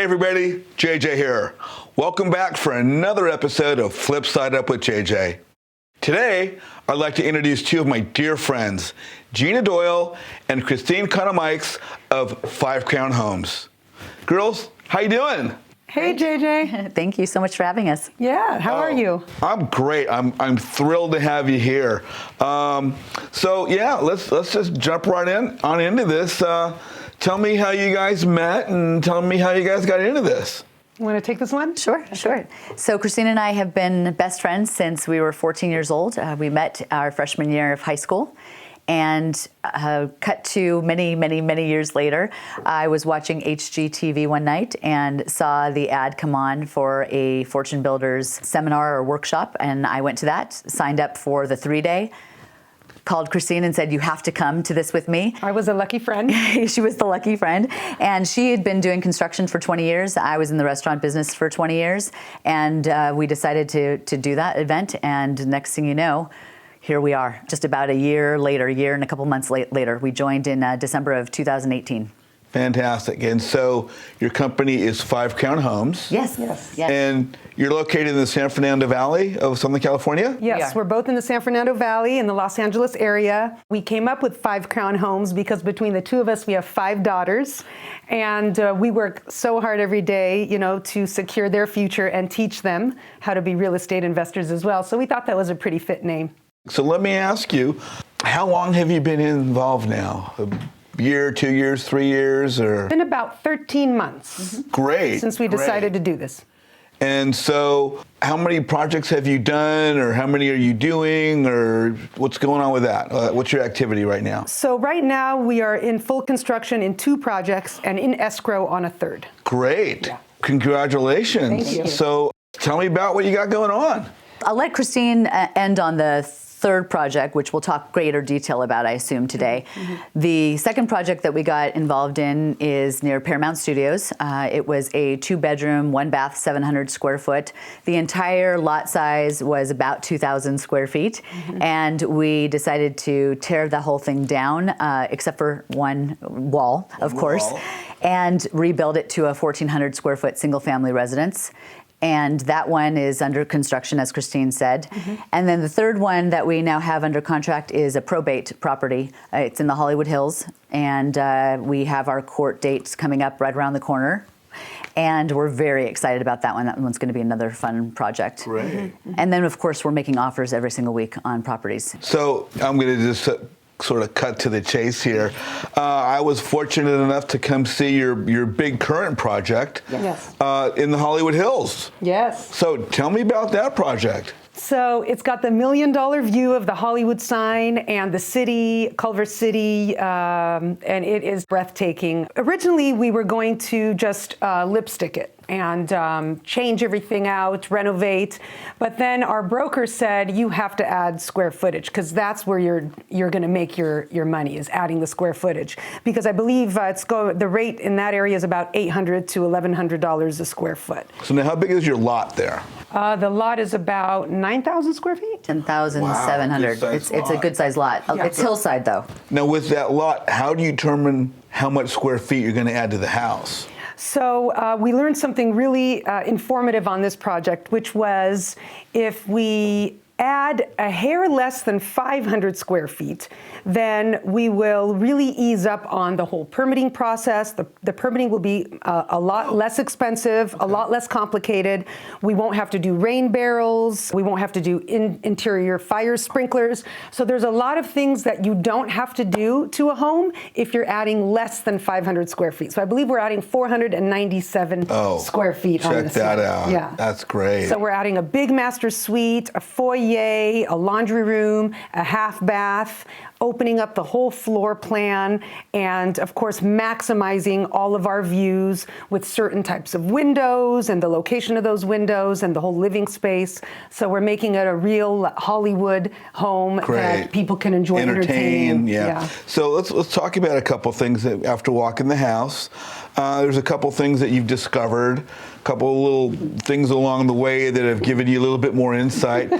everybody, JJ here. Welcome back for another episode of Flipside Up with JJ. Today, I'd like to introduce two of my dear friends, Gina Doyle and Christine Conomikes of 5 Crown Homes. Girls, how you doing? Hey, JJ. Thank you so much for having us. Yeah, how are you? I'm great. I'm thrilled to have you here. Let's just jump right into this. Tell me how you guys met and tell me how you guys got into this. You want to take this one? Sure. So Christine and I have been best friends since we were 14 years old. We met our freshman year of high school. And cut to many years later, I was watching HGTV one night and saw the ad come on for a Fortune Builders seminar or workshop. And I went to that, signed up for the 3-day, called Christine and said, you have to come to this with me. I was a lucky friend. She was the lucky friend. And she had been doing construction for 20 years. I was in the restaurant business for 20 years. And we decided to do that event. And next thing you know, here we are, just about a year and a couple months later. We joined in December of 2018. Fantastic. And so your company is 5 Crown Homes. Yes. And you're located in the San Fernando Valley of Southern California? Yes, we're both in the San Fernando Valley in the Los Angeles area. We came up with 5 Crown Homes because between the two of us, we have 5 daughters. And we work so hard every day, to secure their future and teach them how to be real estate investors as well. So we thought that was a pretty fit name. So let me ask you, how long have you been involved now? A year, 2 years, 3 years, or? It's been about 13 months. Great. Since we decided to do this. And so how many projects have you done, or how many are you doing, or what's going on with that? What's your activity right now? So right now we are in full construction in 2 projects and in escrow on a 3rd. Great. Yeah. Congratulations. Thank you. So tell me about what you got going on. I'll let Christine end on the 3rd project, which we'll talk greater detail about, I assume, today. Mm-hmm. The 2nd project that we got involved in is near Paramount Studios. It was a 2-bedroom, 1-bath, 700 square foot. The entire lot size was about 2,000 square feet. Mm-hmm. And we decided to tear the whole thing down, except for one wall, of course, and rebuild it to a 1,400 square foot single family residence. And that one is under construction, as Christine said. Mm-hmm. And then the 3rd one that we now have under contract is a probate property. It's in the Hollywood Hills, and we have our court dates coming up right around the corner. And we're very excited about that one. That one's going to be another fun project. Great. Mm-hmm. And then, of course, we're making offers every single week on properties. So I'm going to just sort of cut to the chase here. I was fortunate enough to come see your big current project in the Hollywood Hills. Yes. So tell me about that project. So it's got the $1 million view of the Hollywood sign and the city, Culver City, and it is breathtaking. Originally, we were going to just lipstick it and change everything out, renovate. But then our broker said, you have to add square footage, because that's where you're going to make your money, is adding the square footage. Because I believe the rate in that area is about $800 to $1,100 a square foot. So now how big is your lot there? The lot is about 9,000 square feet. 10,700. Wow, it's a good sized lot. Yeah. It's hillside, though. Now with that lot, how do you determine how much square feet you're going to add to the house? So we learned something really informative on this project, which was if we add a hair less than 500 square feet, then we will really ease up on the whole permitting process. The permitting will be a lot less expensive, a lot less complicated. We won't have to do rain barrels. We won't have to do interior fire sprinklers. So there's a lot of things that you don't have to do to a home if you're adding less than 500 square feet. So I believe we're adding 497 square feet on this. Check that out. Yeah. That's great. So we're adding a big master suite, a foyer, a laundry room, a half bath, opening up the whole floor plan, and of course maximizing all of our views with certain types of windows and the location of those windows and the whole living space. So we're making it a real Hollywood home that people can enjoy, entertain. Yeah. So let's talk about a couple things that after walking the house. There's a couple things that you've discovered, a couple of little things along the way that have given you a little bit more insight.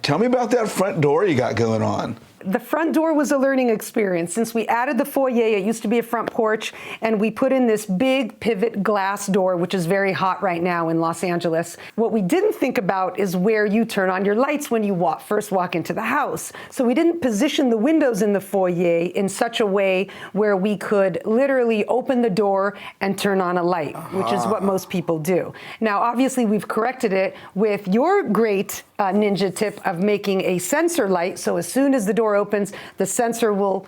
Tell me about that front door you got going on. the front door was a learning experience. Since we added the foyer, it used to be a front porch, and we put in this big pivot glass door, which is very hot right now in Los Angeles. What we didn't think about is where you turn on your lights when you first walk into the house. So we didn't position the windows in the foyer in such a way where we could literally open the door and turn on a light, which is what most people do. Now, obviously, we've corrected it with your great ninja tip of making a sensor light. So as soon as the door opens, the sensor will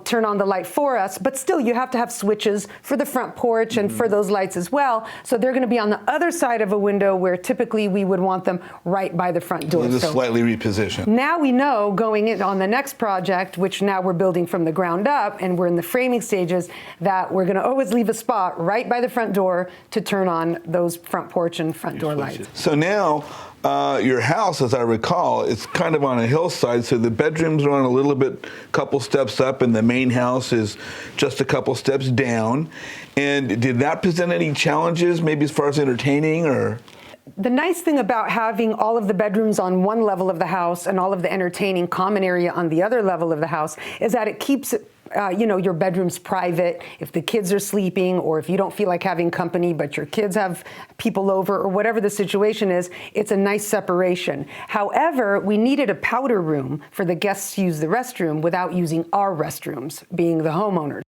turn on the light for us. But still, you have to have switches for the front porch and for those lights as well. So they're going to be on the other side of a window where typically we would want them right by the front door. So just slightly repositioned. Now we know going in on the next project, which now we're building from the ground up and we're in the framing stages, that we're going to always leave a spot right by the front door to turn on those front porch and front door lights. So now, your house, as I recall, it's kind of on a hillside, so the bedrooms are on a little bit, couple steps up, and the main house is just a couple steps down. And did that present any challenges, maybe as far as entertaining, or? The nice thing about having all of the bedrooms on one level of the house and all of the entertaining common area on the other level of the house is that it keeps it your bedroom's private. If the kids are sleeping, or if you don't feel like having company, but your kids have people over, or whatever the situation is, it's a nice separation. However, we needed a powder room for the guests to use the restroom without using our restrooms, being the homeowners.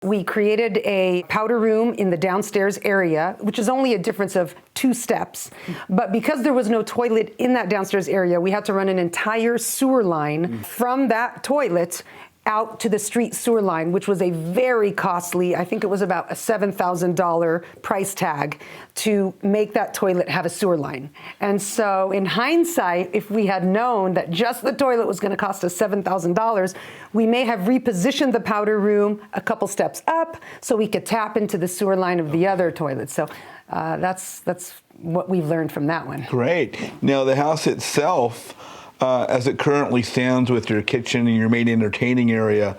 We created a powder room in the downstairs area, which is only a difference of 2 steps. But because there was no toilet in that downstairs area, we had to run an entire sewer line from that toilet out to the street sewer line, which was a very costly, I think it was about a $7,000 price tag to make that toilet have a sewer line. And so in hindsight, if we had known that just the toilet was going to cost us $7,000, we may have repositioned the powder room a couple steps up so we could tap into the sewer line of the other toilet. So that's what we've learned from that one. Great. Now the house itself, as it currently stands with your kitchen and your main entertaining area,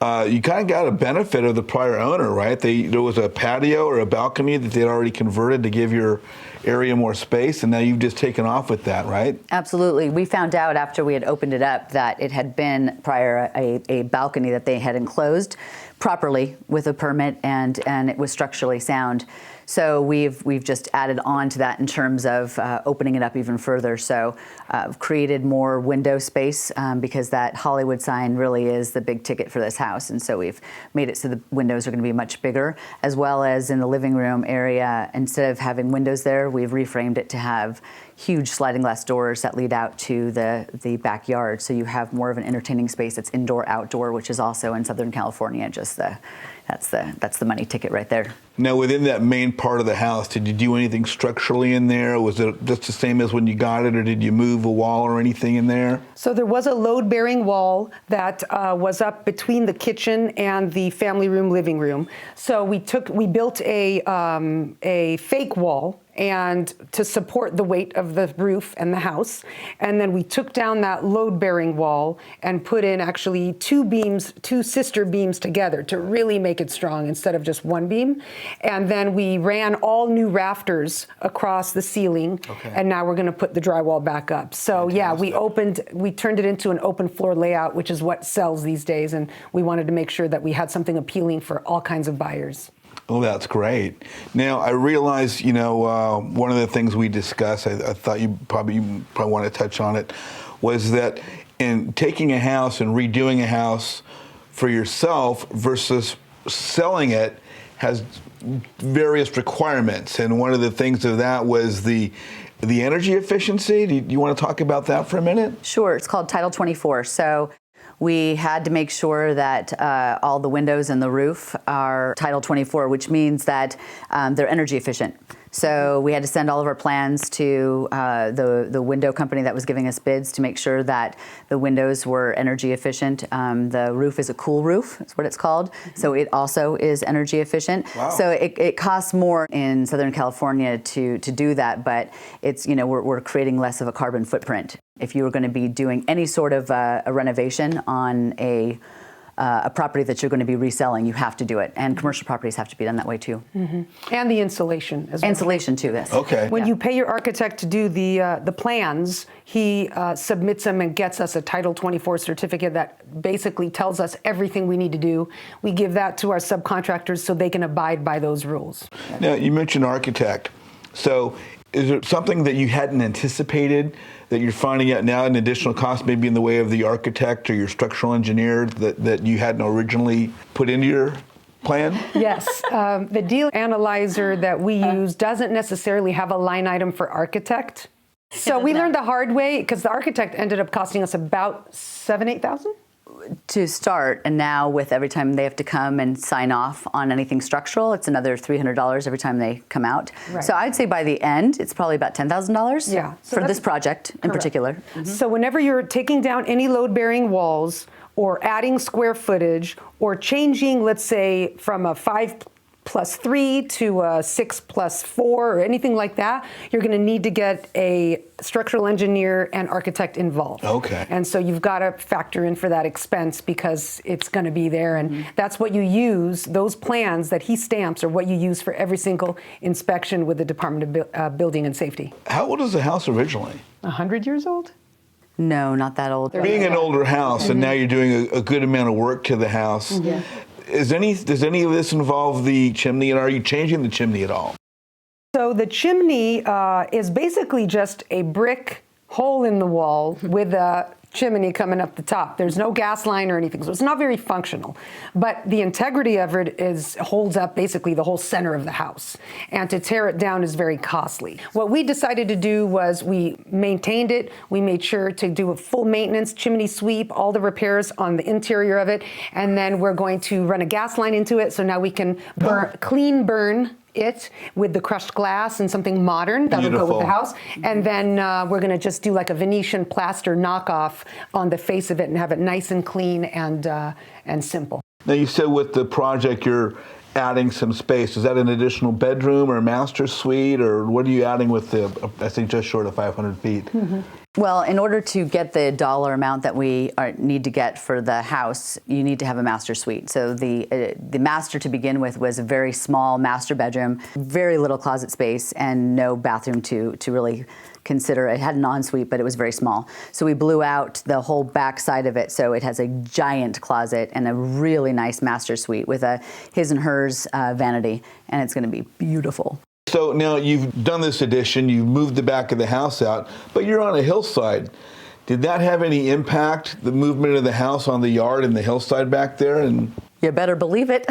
you kind of got a benefit of the prior owner, right? There was a patio or a balcony that they'd already converted to give your area more space, and now you've just taken off with that, right? Absolutely. We found out after we had opened it up that it had been prior a balcony that they had enclosed properly with a permit, and it was structurally sound. So we've just added on to that in terms of opening it up even further. So created more window space because that Hollywood sign really is the big ticket for this house. And so we've made it so the windows are going to be much bigger, as well as in the living room area. Instead of having windows there, we've reframed it to have huge sliding glass doors that lead out to the backyard. So you have more of an entertaining space that's indoor, outdoor, which is also in Southern California just that's the money ticket right there. Now, within that main part of the house, did you do anything structurally in there? Was it just the same as when you got it, or did you move a wall or anything in there? So there was a load-bearing wall that was up between the kitchen and the family room, living room. So we built a fake wall and to support the weight of the roof and the house. And then we took down that load-bearing wall and put in actually 2 sister beams together to really make it strong instead of just one beam. And then we ran all new rafters across the ceiling, and now we're going to put the drywall back up. So yeah, we turned it into an open floor layout, which is what sells these days, and we wanted to make sure that we had something appealing for all kinds of buyers. Oh, that's great. Now, I realize, one of the things we discussed, I thought you probably want to touch on it, was that in taking a house and redoing a house for yourself versus selling it has various requirements. And one of the things of that was the energy efficiency. Do you want to talk about that for a minute? Sure. It's called Title 24. So we had to make sure that all the windows and the roof are Title 24, which means that they're energy efficient. So we had to send all of our plans to the window company that was giving us bids to make sure that the windows were energy efficient. The roof is a cool roof, that's what it's called. So it also is energy efficient. Wow. So it costs more in Southern California to do that, but it's, we're creating less of a carbon footprint. If you were going to be doing any sort of a renovation on a a property that you're going to be reselling, you have to do it. And commercial properties have to be done that way too. And the insulation as well. Insulation too, yes. Okay. When you pay your architect to do the plans, he submits them and gets us a Title 24 certificate that basically tells us everything we need to do. We give that to our subcontractors so they can abide by those rules. Now, you mentioned architect. So is it something that you hadn't anticipated that you're finding out now, an additional cost maybe in the way of the architect or your structural engineer that you hadn't originally put into your plan? Yes. The deal analyzer that we use doesn't necessarily have a line item for architect. So we learned the hard way because the architect ended up costing us about $8,000. To start, and now with every time they have to come and sign off on anything structural, it's another $300 every time they come out. Right. So I'd say by the end, it's probably about $10,000 Yeah. So for that's this project in particular. So whenever you're taking down any load-bearing walls or adding square footage or changing, let's say, from a 5+3 to a 6+4 or anything like that, you're going to need to get a structural engineer and architect involved. Okay. And so you've got to factor in for that expense because it's going to be there. And that's what you use, those plans that he stamps are what you use for every single inspection with the Department of Building and Safety. How old is the house originally? 100 years old? No, not that old. Being an older house, and now you're doing a good amount of work to the house. Yeah. Does any of this involve the chimney, and are you changing the chimney at all? So the chimney is basically just a brick hole in the wall with a chimney coming up the top. There's no gas line or anything, so it's not very functional. But the integrity of it holds up basically the whole center of the house. And to tear it down is very costly. What we decided to do was we maintained it. We made sure to do a full maintenance, chimney sweep, all the repairs on the interior of it. And then we're going to run a gas line into it, so now we can clean burn it with the crushed glass and something modern that would go with the house. And then we're going to just do like a Venetian plaster knockoff on the face of it and have it nice and clean and simple. Now, you said with the project you're adding some space. Is that an additional bedroom or a master suite, or what are you adding with the, I think, just short of 500 feet? Well, in order to get the dollar amount that we need to get for the house, you need to have a master suite. So the master to begin with was a very small master bedroom, very little closet space, and no bathroom to really consider. It had an ensuite, but it was very small. So we blew out the whole back side of it, so it has a giant closet and a really nice master suite with a his and hers vanity, and it's going to be beautiful. So now you've done this addition, you've moved the back of the house out, but you're on a hillside. Did that have any impact, the movement of the house on the yard and the hillside back there? And You better believe it.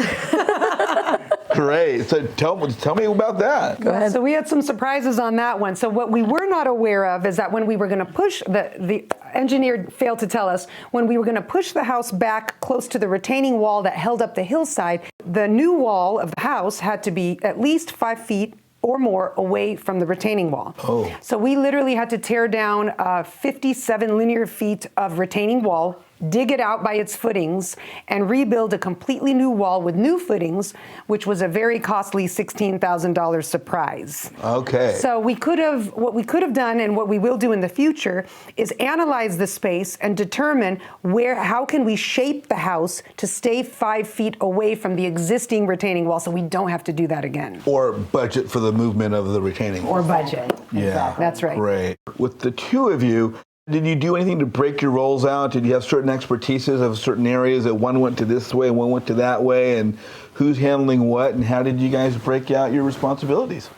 great. So tell me about that. Go ahead. So we had some surprises on that one. So what we were not aware of is that when we were going to push, the engineer failed to tell us, when we were going to push the house back close to the retaining wall that held up the hillside, the new wall of the house had to be at least 5 feet or more away from the retaining wall. Oh. So we literally had to tear down 57 linear feet of retaining wall, dig it out by its footings, and rebuild a completely new wall with new footings, which was a very costly $16,000 surprise. Okay. So what we could have done and what we will do in the future is analyze the space and determine how can we shape the house to stay 5 feet away from the existing retaining wall so we don't have to do that again. Or budget for the movement of the retaining wall. Or budget. Yeah. Exactly. That's right. Great. With the two of you, did you do anything to break your roles out? Did you have certain expertises of certain areas that one went to this way and one went to that way, and who's handling what, and how did you guys break out your responsibilities?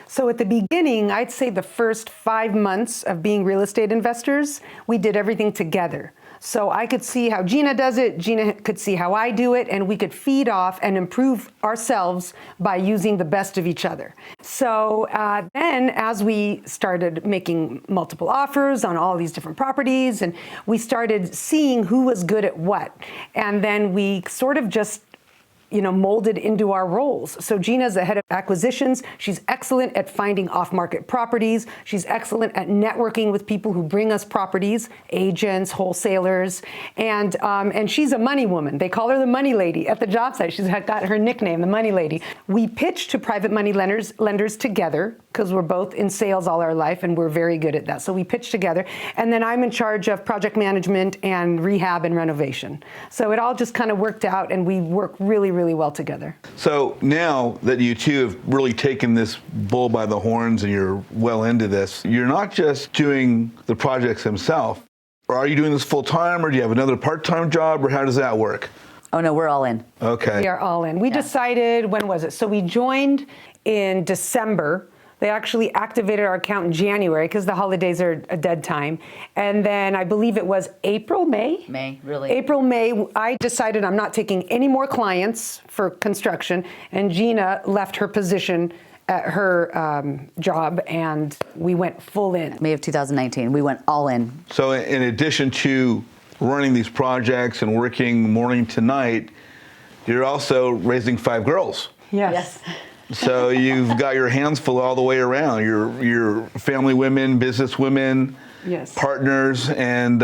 So at the beginning, I'd say the first 5 months of being real estate investors, we did everything together. So I could see how Gina does it, Gina could see how I do it, and we could feed off and improve ourselves by using the best of each other. So then as we started making multiple offers on all these different properties, and we started seeing who was good at what, and then we sort of just molded into our roles. So Gina's the head of acquisitions. She's excellent at finding off-market properties. She's excellent at networking with people who bring us properties, agents, wholesalers, and she's a money woman. They call her the money lady at the job site. She's got her nickname, the money lady. We pitch to private money lenders together because we're both in sales all our life and we're very good at that. So we pitch together. And then I'm in charge of project management and rehab and renovation. So it all just kind of worked out and we work really, really well together. So now that you two have really taken this bull by the horns and you're well into this, you're not just doing the projects themselves. Are you doing this full time, or do you have another part-time job, or how does that work? Oh no, we're all in. Okay. We are all in. We decided, when was it? So we joined in December. They actually activated our account in January because the holidays are a dead time. And then I believe it was April, May? May, really. April, May, I decided I'm not taking any more clients for construction, and Gina left her position at her job, and we went full in. May of 2019, we went all in. So in addition to running these projects and working morning to night, you're also raising 5 girls. Yes. So you've got your hands full all the way around. You're family women, business women, Yes. partners, and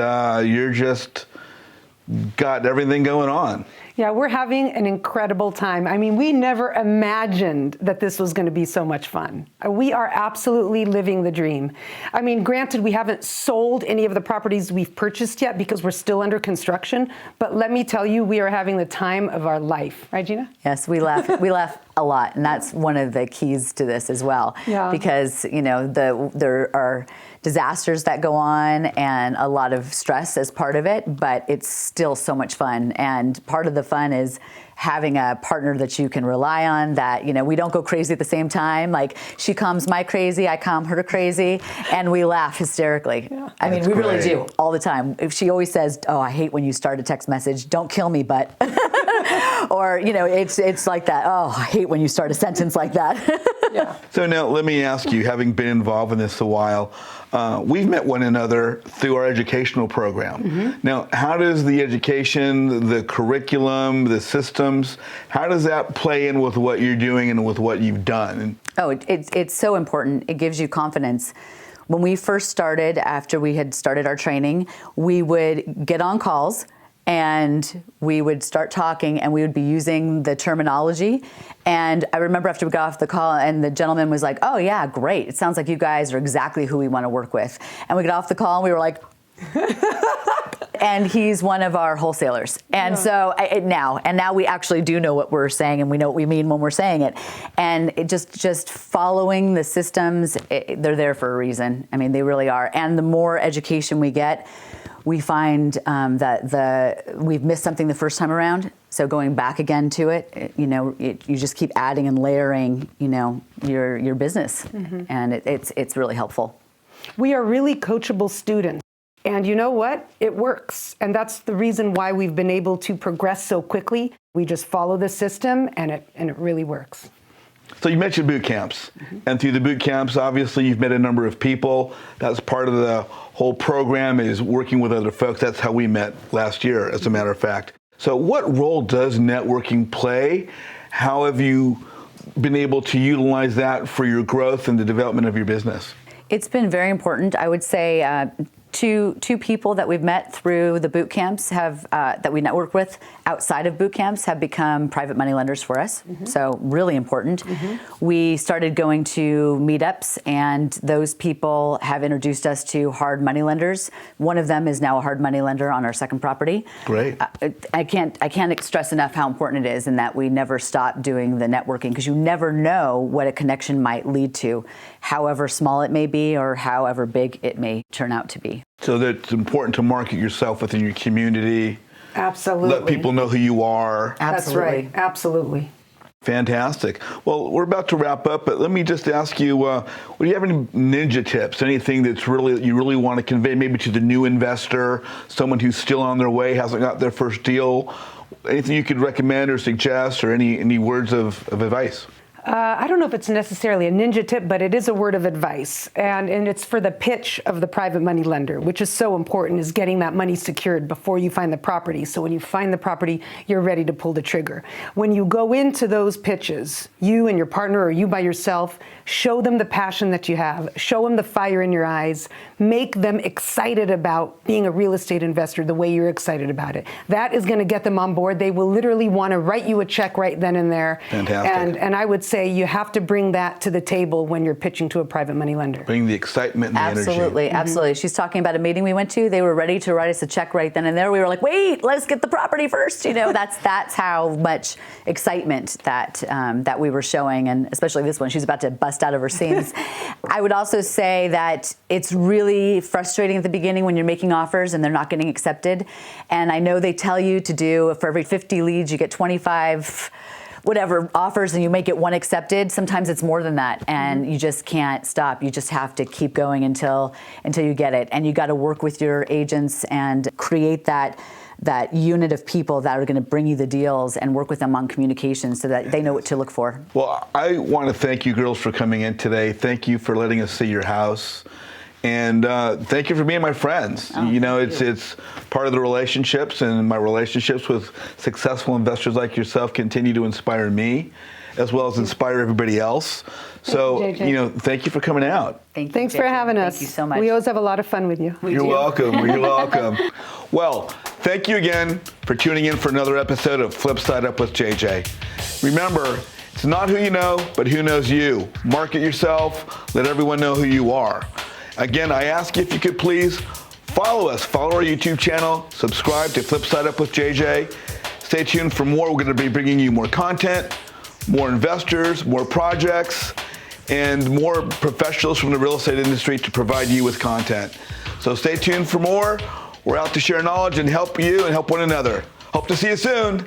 you're just got everything going on. Yeah, we're having an incredible time. I mean, we never imagined that this was going to be so much fun. We are absolutely living the dream. I mean, granted, we haven't sold any of the properties we've purchased yet because we're still under construction, but let me tell you, we are having the time of our life. Right, Gina? Yes, we laugh. We laugh a lot, and that's one of the keys to this as well. Yeah. Because there are disasters that go on and a lot of stress as part of it, but it's still so much fun. And part of the fun is having a partner that you can rely on, that, we don't go crazy at the same time. Like, she calms my crazy, I calm her crazy, and we laugh hysterically. Yeah. I mean, we really do all the time. If she always says, "Oh, I hate when you start a text message. Don't kill me, but," or, it's like that. "Oh, I hate when you start a sentence like that." Yeah. So now let me ask you, having been involved in this a while, we've met one another through our educational program. Mm-hmm. Now, how does the education, the curriculum, the systems, how does that play in with what you're doing and with what you've done? Oh, it's so important. It gives you confidence. When we first started, after we had started our training, we would get on calls and we would start talking and we would be using the terminology. And I remember after we got off the call and the gentleman was like, "Oh yeah, great. It sounds like you guys are exactly who we want to work with." And we got off the call and we were like, and he's one of our wholesalers. And so now we actually do know what we're saying and we know what we mean when we're saying it. And it just following the systems, they're there for a reason. I mean, they really are. And the more education we get, we find that we've missed something the first time around. So going back again to it, you just keep adding and layering, your business, and it's really helpful. We are really coachable students. And you know what? It works. And that's the reason why we've been able to progress so quickly. We just follow the system and it really works. So you mentioned boot camps, and through the boot camps, obviously you've met a number of people. That's part of the whole program, is working with other folks. That's how we met last year, as a matter of fact. So what role does networking play? How have you been able to utilize that for your growth and the development of your business? It's been very important. I would say two people that we've met through the boot camps that we network with outside of boot camps have become private money lenders for us. Mm-hmm. So really important. Mm-hmm. We started going to meetups, and those people have introduced us to hard money lenders. One of them is now a hard money lender on our second property. Great. I can't stress enough how important it is, and that we never stop doing the networking, because you never know what a connection might lead to, however small it may be or however big it may turn out to be. So that it's important to market yourself within your community. Absolutely. Let people know who you are. Absolutely. That's right. Absolutely. Fantastic. Well, we're about to wrap up, but let me just ask you, do you have any ninja tips, anything that's you really want to convey maybe to the new investor, someone who's still on their way, hasn't got their first deal? Anything you could recommend or suggest, or any words of advice? I don't know if it's necessarily a ninja tip, but it is a word of advice. And it's for the pitch of the private money lender, which is so important, is getting that money secured before you find the property. So when you find the property, you're ready to pull the trigger. When you go into those pitches, you and your partner or you by yourself, show them the passion that you have, show them the fire in your eyes, make them excited about being a real estate investor the way you're excited about it. That is going to get them on board. They will literally want to write you a check right then and there. Fantastic. And I would say say you have to bring that to the table when you're pitching to a private money lender. Bring the excitement and the energy. Absolutely, absolutely. She's talking about a meeting we went to. They were ready to write us a check right then and there. We were like, wait, let's get the property first. That's how much excitement that we were showing, and especially this one, she's about to bust out of her seams. I would also say that it's really frustrating at the beginning when you're making offers and they're not getting accepted. And I know they tell you to do, for every 50 leads, you get 25 whatever offers and you may get one accepted. Sometimes it's more than that, and you just can't stop. You just have to keep going until you get it. And you got to work with your agents and create that unit of people that are going to bring you the deals, and work with them on communication so that they know what to look for. Well, I want to thank you girls for coming in today. Thank you for letting us see your house. And thank you for being my friends. It's part of the relationships, and my relationships with successful investors like yourself continue to inspire me, as well as inspire everybody else. So, thank you for coming out. Thanks for having us. Thank you so much. We always have a lot of fun with you. You're welcome. You're welcome. Well, thank you again for tuning in for another episode of Flipside Up with JJ. Remember, it's not who you know, but who knows you. Market yourself. Let everyone know who you are. Again, I ask you if you could please follow us. Follow our YouTube channel. Subscribe to Flipside Up with JJ. Stay tuned for more. We're going to be bringing you more content, more investors, more projects, and more professionals from the real estate industry to provide you with content. So stay tuned for more. We're out to share knowledge and help you and help one another. Hope to see you soon.